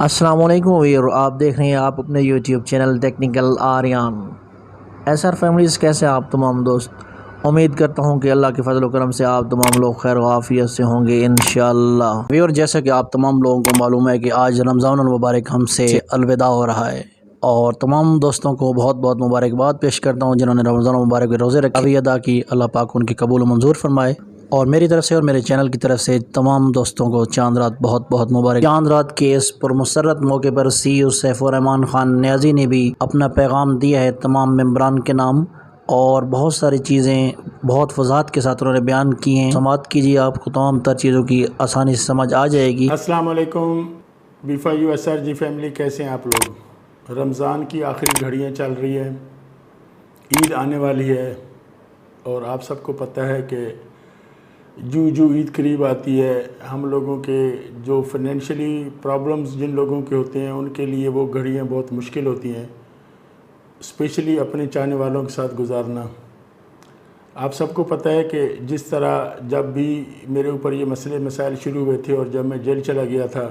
السلام علیکم ویر، آپ دیکھ رہے ہیں آپ اپنے YouTube channel technical Aryan Acer families. کیسے آپ تمام دوست؟ امید کرتا ہوں کہ اللہ کے فضل و کرم سے آپ تمام لوگ خیر و عافیت سے ہوں گے انشاءاللہ۔ ویر، جیسا کہ آپ تمام لوگوں کو معلوم ہے کہ آج رمضان المبارک ہم سے الوداع ہو رہا ہے، اور تمام دوستوں کو بہت بہت مبارکباد پیش کرتا ہوں جنہوں نے رمضان المبارک کے روزے رکھے، ابھی ادا کی۔ اللہ پاک ان کی قبول و منظور فرمائے، اور میری طرف سے اور میرے چینل کی طرف سے تمام دوستوں کو چاند رات بہت بہت مبارک۔ چاند رات کے اس پرمسرت موقع پر CEO سیف الرحمان خان نیازی نے بھی اپنا پیغام دیا ہے تمام ممبران کے نام، اور بہت ساری چیزیں بہت وضاحت کے ساتھ انہوں نے بیان کی ہیں۔ سماعت کیجیے، آپ کو تمام تر چیزوں کی آسانی سے سمجھ آ جائے گی۔ السلام علیکم BFUSRG فیملی، کیسے ہیں آپ لوگ؟ رمضان کی آخری گھڑیاں چل رہی ہیں، عید آنے والی ہے، اور آپ سب کو پتہ ہے کہ جو عید قریب آتی ہے، ہم لوگوں کے جو فائنینشلی پرابلمز جن لوگوں کے ہوتے ہیں ان کے لیے وہ گھڑیاں بہت مشکل ہوتی ہیں، اسپیشلی اپنے چاہنے والوں کے ساتھ گزارنا۔ آپ سب کو پتہ ہے کہ جس طرح جب بھی میرے اوپر یہ مسائل شروع ہوئے تھے، اور جب میں جیل چلا گیا تھا،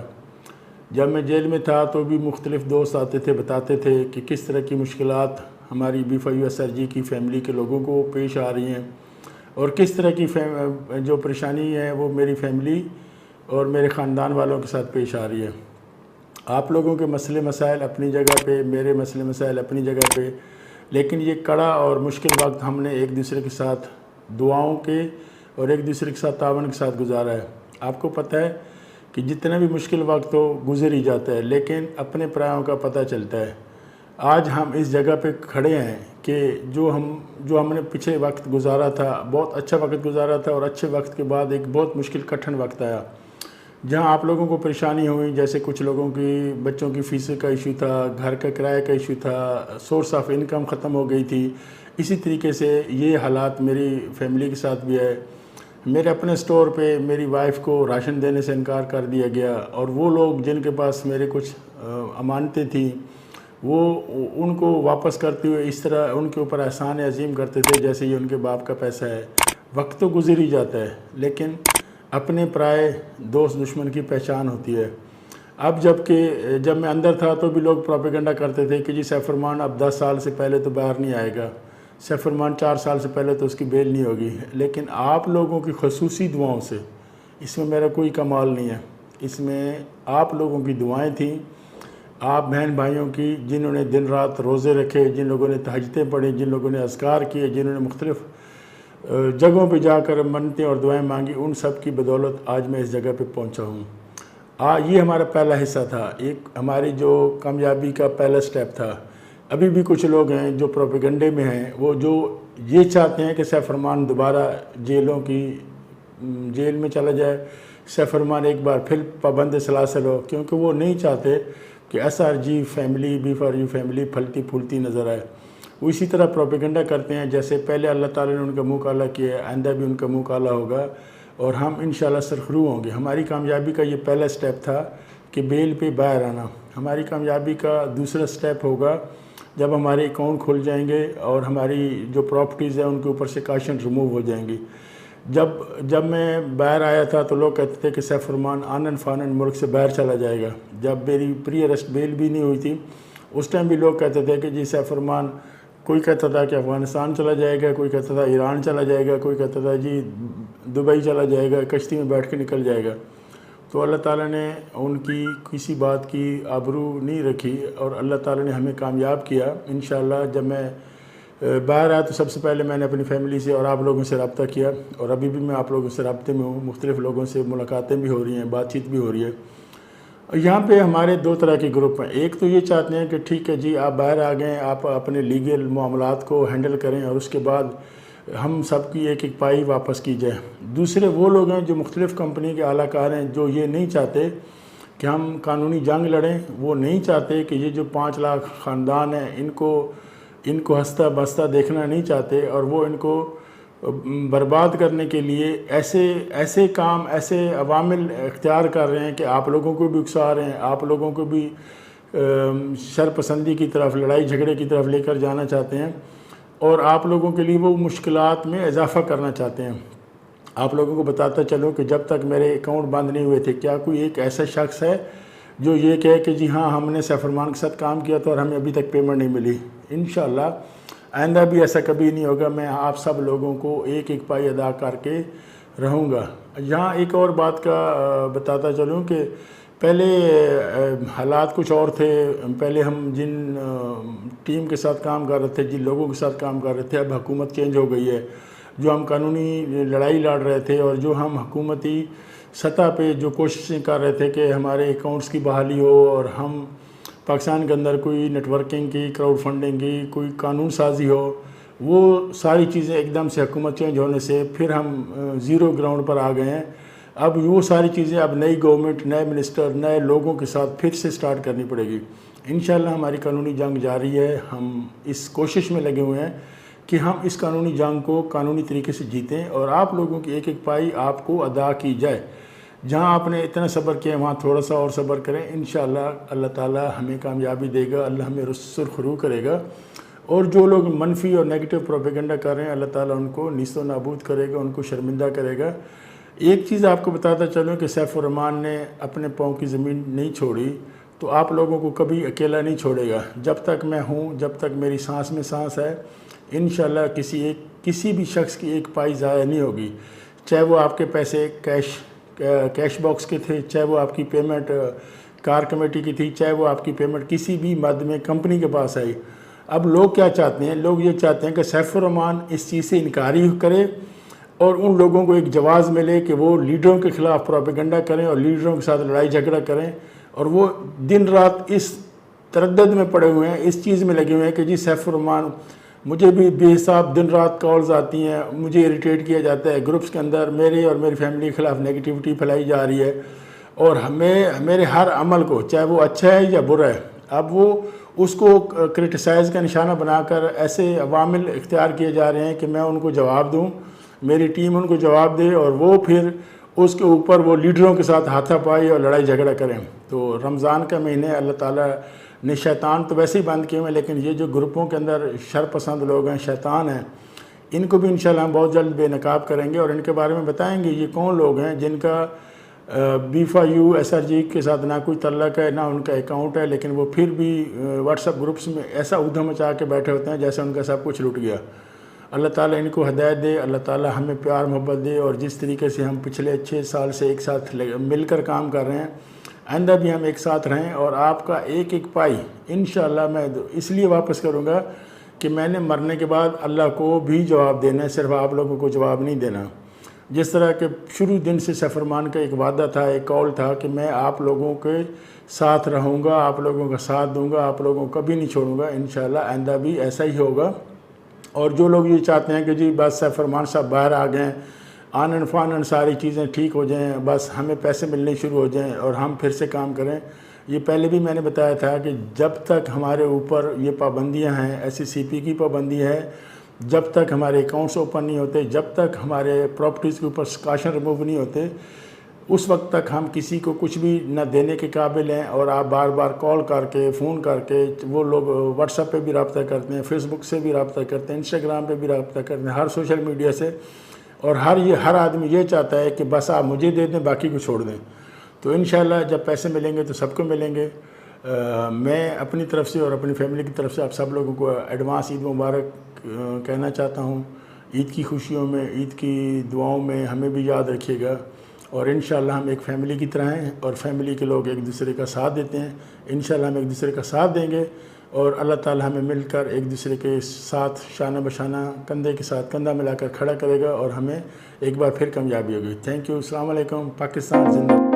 جب میں جیل میں تھا تو بھی مختلف دوست آتے تھے، بتاتے تھے کہ کس طرح کی مشکلات ہماری BFUSRG کی فیملی کے لوگوں کو پیش آ رہی ہیں، اور کس طرح کی جو پریشانی ہے وہ میری فیملی اور میرے خاندان والوں کے ساتھ پیش آ رہی ہے۔ آپ لوگوں کے مسئلے مسائل اپنی جگہ پہ، میرے مسئلے مسائل اپنی جگہ پہ، لیکن یہ کڑا اور مشکل وقت ہم نے ایک دوسرے کے ساتھ دعاؤں کے اور ایک دوسرے کے ساتھ تعاون کے ساتھ گزارا ہے۔ آپ کو پتہ ہے کہ جتنا بھی مشکل وقت ہو گزر ہی جاتا ہے، لیکن اپنے پرایوں کا پتہ چلتا ہے۔ آج ہم اس جگہ پہ کھڑے ہیں کہ جو ہم نے پچھلے وقت گزارا تھا، بہت اچھا وقت گزارا تھا، اور اچھے وقت کے بعد ایک بہت مشکل کٹھن وقت آیا جہاں آپ لوگوں کو پریشانی ہوئی، جیسے کچھ لوگوں کی بچوں کی فیس کا ایشو تھا، گھر کا کرایہ کا ایشو تھا، سورس آف انکم ختم ہو گئی تھی۔ اسی طریقے سے یہ حالات میری فیملی کے ساتھ بھی ہے۔ میرے اپنے سٹور پہ میری وائف کو راشن دینے سے انکار کر دیا گیا، اور وہ لوگ جن کے پاس میرے کچھ امانتیں تھیں وہ ان کو واپس کرتے ہوئے اس طرح ان کے اوپر احسان عظیم کرتے تھے جیسے یہ ان کے باپ کا پیسہ ہے۔ وقت تو گزر ہی جاتا ہے، لیکن اپنے پرائے دوست دشمن کی پہچان ہوتی ہے۔ اب جب میں اندر تھا تو بھی لوگ پروپیگنڈا کرتے تھے کہ جی سیف الرحمان اب 10 سال سے پہلے تو باہر نہیں آئے گا، سیف الرحمان 4 سال سے پہلے تو اس کی بیل نہیں ہوگی۔ لیکن آپ لوگوں کی خصوصی دعاؤں سے، اس میں میرا کوئی کمال نہیں ہے، اس میں آپ لوگوں کی دعائیں تھیں، آپ بہن بھائیوں کی جنہوں نے دن رات روزے رکھے، جن لوگوں نے تہجدیں پڑھی، جن لوگوں نے اذکار کیے، جنہوں نے مختلف جگہوں پہ جا کر منتیں اور دعائیں مانگی، ان سب کی بدولت آج میں اس جگہ پہ پہنچا ہوں۔ یہ ہمارا پہلا حصہ تھا، ایک ہماری جو کامیابی کا پہلا سٹیپ تھا۔ ابھی بھی کچھ لوگ ہیں جو پروپیگنڈے میں ہیں، وہ جو یہ چاہتے ہیں کہ سیف الرحمان دوبارہ جیل میں چلا جائے، سیف الرحمان ایک بار پھر پابند سلاسل ہو، کیونکہ وہ نہیں چاہتے کہ SRG فیملی، BFRG فیملی پھلتی پھولتی نظر آئے۔ وہ اسی طرح پروپیگنڈا کرتے ہیں جیسے پہلے اللہ تعالیٰ نے ان کا منہ کالا کیا ہے، آئندہ بھی ان کا منہ کالا ہوگا، اور ہم انشاءاللہ سرخرو ہوں گے۔ ہماری کامیابی کا یہ پہلا سٹیپ تھا کہ بیل پہ باہر آنا۔ ہماری کامیابی کا دوسرا سٹیپ ہوگا جب ہمارے اکاؤنٹ کھل جائیں گے اور ہماری جو پراپرٹیز ہیں ان کے اوپر سے کاشن ریموو ہو جائیں گی۔ جب میں باہر آیا تھا تو لوگ کہتے تھے کہ سیف الرحمان آنن فانن ملک سے باہر چلا جائے گا۔ جب میری پری ارسٹ بیل بھی نہیں ہوئی تھی اس ٹائم بھی لوگ کہتے تھے کہ جی سیف الرحمان، کوئی کہتا تھا کہ افغانستان چلا جائے گا، کوئی کہتا تھا ایران چلا جائے گا، کوئی کہتا تھا جی دبئی چلا جائے گا، کشتی میں بیٹھ کے نکل جائے گا۔ تو اللہ تعالیٰ نے ان کی کسی بات کی آبرو نہیں رکھی، اور اللہ تعالیٰ نے ہمیں کامیاب کیا۔ انشاءاللہ جب میں باہر آیا تو سب سے پہلے میں نے اپنی فیملی سے اور آپ لوگوں سے رابطہ کیا، اور ابھی بھی میں آپ لوگوں سے رابطے میں ہوں، مختلف لوگوں سے ملاقاتیں بھی ہو رہی ہیں، بات چیت بھی ہو رہی ہے۔ یہاں پہ ہمارے 2 طرح کے گروپ ہیں۔ ایک تو یہ چاہتے ہیں کہ ٹھیک ہے جی آپ باہر آ گئے، آپ اپنے لیگل معاملات کو ہینڈل کریں، اور اس کے بعد ہم سب کی ایک ایک پائی واپس کی جائے۔ دوسرے وہ لوگ ہیں جو مختلف کمپنی کے اعلیٰ کار ہیں، جو یہ نہیں چاہتے کہ ہم قانونی جنگ لڑیں، وہ نہیں چاہتے کہ یہ جو 5 لاکھ خاندان ہیں ان کو ہنستا بستا دیکھنا نہیں چاہتے، اور وہ ان کو برباد کرنے کے لیے ایسے کام، ایسے عوامل اختیار کر رہے ہیں کہ آپ لوگوں کو بھی اکسا رہے ہیں، آپ لوگوں کو بھی شرپسندی کی طرف، لڑائی جھگڑے کی طرف لے کر جانا چاہتے ہیں، اور آپ لوگوں کے لیے وہ مشکلات میں اضافہ کرنا چاہتے ہیں۔ آپ لوگوں کو بتاتا چلوں کہ جب تک میرے اکاؤنٹ بند نہیں ہوئے تھے، کیا کوئی ایک ایسا شخص ہے جو یہ کہے کہ جی ہاں ہم نے سیف الرحمان کے ساتھ کام کیا تھا اور ہمیں ابھی تک پیمنٹ نہیں ملی، انشاءاللہ آئندہ بھی ایسا کبھی نہیں ہوگا۔ میں آپ سب لوگوں کو ایک ایک پائی ادا کر کے رہوں گا۔ یہاں ایک اور بات کا بتاتا چلوں کہ پہلے حالات کچھ اور تھے، پہلے ہم جن ٹیم کے ساتھ کام کر رہے تھے، جن لوگوں کے ساتھ کام کر رہے تھے، اب حکومت چینج ہو گئی ہے۔ جو ہم قانونی لڑائی لڑ رہے تھے اور جو ہم حکومتی سطح پہ جو کوششیں کر رہے تھے کہ ہمارے اکاؤنٹس کی بحالی ہو اور ہم پاکستان کے اندر کوئی نیٹ ورکنگ کی، کراؤڈ فنڈنگ کی، کوئی قانون سازی ہو، وہ ساری چیزیں ایک دم سے حکومت چینج ہونے سے پھر ہم زیرو گراؤنڈ پر آ گئے ہیں۔ اب وہ ساری چیزیں اب نئی گورنمنٹ، نئے منسٹر، نئے لوگوں کے ساتھ پھر سے سٹارٹ کرنی پڑے گی۔ انشاءاللہ ہماری قانونی جنگ جاری ہے، ہم اس کوشش میں لگے ہوئے ہیں کہ ہم اس قانونی جنگ کو قانونی طریقے سے جیتیں اور آپ لوگوں کی ایک ایک پائی آپ کو ادا کی جائے۔ جہاں آپ نے اتنا صبر کیا وہاں تھوڑا سا اور صبر کریں، انشاءاللہ اللہ تعالی ہمیں کامیابی دے گا، اللہ ہمیں سرخرو کرے گا، اور جو لوگ منفی اور نیگیٹو پروپیگنڈا کر رہے ہیں اللہ تعالیٰ ان کو نیست و نابود کرے گا، ان کو شرمندہ کرے گا۔ ایک چیز آپ کو بتاتا چلوں کہ سیف الرحمان نے اپنے پاؤں کی زمین نہیں چھوڑی تو آپ لوگوں کو کبھی اکیلا نہیں چھوڑے گا۔ جب تک میں ہوں، جب تک میری سانس میں سانس ہے، انشاءاللہ کسی بھی شخص کی ایک پائی ضائع نہیں ہوگی، چاہے وہ آپ کے پیسے کیش باکس کے تھے، چاہے وہ آپ کی پیمنٹ کار کمیٹی کی تھی، چاہے وہ آپ کی پیمنٹ کسی بھی مد میں کمپنی کے پاس آئی۔ اب لوگ کیا چاہتے ہیں؟ لوگ یہ چاہتے ہیں کہ سیف الرحمان اس چیز سے انکاری کرے اور ان لوگوں کو ایک جواز ملے کہ وہ لیڈروں کے خلاف پروپیگنڈا کریں اور لیڈروں کے ساتھ لڑائی جھگڑا کریں، اور وہ دن رات اس تردد میں پڑے ہوئے ہیں، اس چیز میں لگے ہوئے ہیں کہ جی سیف الرحمان، مجھے بھی بے حساب دن رات کالز آتی ہیں، مجھے اریٹیٹ کیا جاتا ہے، گروپس کے اندر میرے اور میری فیملی کے خلاف نیگیٹیوٹی پھیلائی جا رہی ہے، اور میرے ہر عمل کو، چاہے وہ اچھا ہے یا برا ہے، اب وہ اس کو کرٹیسائز کا نشانہ بنا کر ایسے عوامل اختیار کیے جا رہے ہیں کہ میں ان کو جواب دوں، میری ٹیم ان کو جواب دے، اور وہ پھر اس کے اوپر وہ لیڈروں کے ساتھ ہاتھا پائی اور لڑائی جھگڑا کریں۔ تو رمضان کا مہینے اللہ تعالیٰ نے شیطان تو ویسے ہی بند کیے ہوئے ہیں، لیکن یہ جو گروپوں کے اندر شر پسند لوگ ہیں، شیطان ہیں، ان کو بھی انشاءاللہ ہم بہت جلد بے نقاب کریں گے اور ان کے بارے میں بتائیں گے یہ کون لوگ ہیں جن کا B4U SRG کے ساتھ نہ کوئی تعلق ہے، نہ ان کا اکاؤنٹ ہے، لیکن وہ پھر بھی واٹس ایپ گروپس میں ایسا ادھم مچا کے بیٹھے ہوتے ہیں جیسے ان کا سب کچھ لٹ گیا۔ اللہ تعالیٰ ان کو ہدایت دے، اللہ تعالیٰ ہمیں پیار محبت دے، اور جس طریقے سے ہم پچھلے 6 سال سے ایک ساتھ مل کر کام کر رہے ہیں، آئندہ بھی ہم ایک ساتھ رہیں، اور آپ کا ایک ایک پائی انشاءاللہ میں اس لیے واپس کروں گا کہ میں نے مرنے کے بعد اللہ کو بھی جواب دینا ہے، صرف آپ لوگوں کو جواب نہیں دینا۔ جس طرح کہ شروع دن سے سیف الرحمان کا ایک وعدہ تھا، ایک قول تھا کہ میں آپ لوگوں کے ساتھ رہوں گا، آپ لوگوں کا ساتھ دوں گا، آپ لوگوں کو کبھی نہیں چھوڑوں گا، انشاءاللہ آئندہ بھی ایسا ہی ہوگا۔ اور جو لوگ یہ چاہتے ہیں کہ جی بس سیف الرحمان صاحب باہر آ گئے، آنن فانن ساری چیزیں ٹھیک ہو جائیں، بس ہمیں پیسے ملنے شروع ہو جائیں اور ہم پھر سے کام کریں، یہ پہلے بھی میں نے بتایا تھا کہ جب تک ہمارے اوپر یہ پابندیاں ہیں، SCCP کی پابندی ہے، جب تک ہمارے اکاؤنٹس اوپن نہیں ہوتے، جب تک ہمارے پراپرٹیز کے اوپر کاشن ریموو نہیں ہوتے، اس وقت تک ہم کسی کو کچھ بھی نہ دینے کے قابل ہیں۔ اور آپ بار بار کال کر کے، فون کر کے، وہ لوگ واٹس ایپ پہ بھی رابطہ کرتے ہیں، فیس بک سے بھی رابطہ کرتے ہیں، انسٹاگرام پہ بھی رابطہ کرتے ہیں، ہر سوشل میڈیا سے، اور ہر آدمی یہ چاہتا ہے کہ بس آپ مجھے دے دیں، باقی کو چھوڑ دیں۔ تو انشاءاللہ جب پیسے ملیں گے تو سب کو ملیں گے۔ میں اپنی طرف سے اور اپنی فیملی کی طرف سے آپ سب لوگوں کو ایڈوانس عید مبارک کہنا چاہتا ہوں۔ عید کی خوشیوں میں، عید کی دعاؤں میں ہمیں بھی یاد رکھیے گا، اور انشاءاللہ ہم ایک فیملی کی طرح ہیں، اور فیملی کے لوگ ایک دوسرے کا ساتھ دیتے ہیں، انشاءاللہ ہم ایک دوسرے کا ساتھ دیں گے، اور اللہ تعالی ہمیں مل کر ایک دوسرے کے ساتھ شانہ بشانہ، کندھے کے ساتھ کندھا ملا کر کھڑا کرے گا، اور ہمیں ایک بار پھر کامیابی ہوگی۔ تھینک یو، السلام علیکم، پاکستان زندہ۔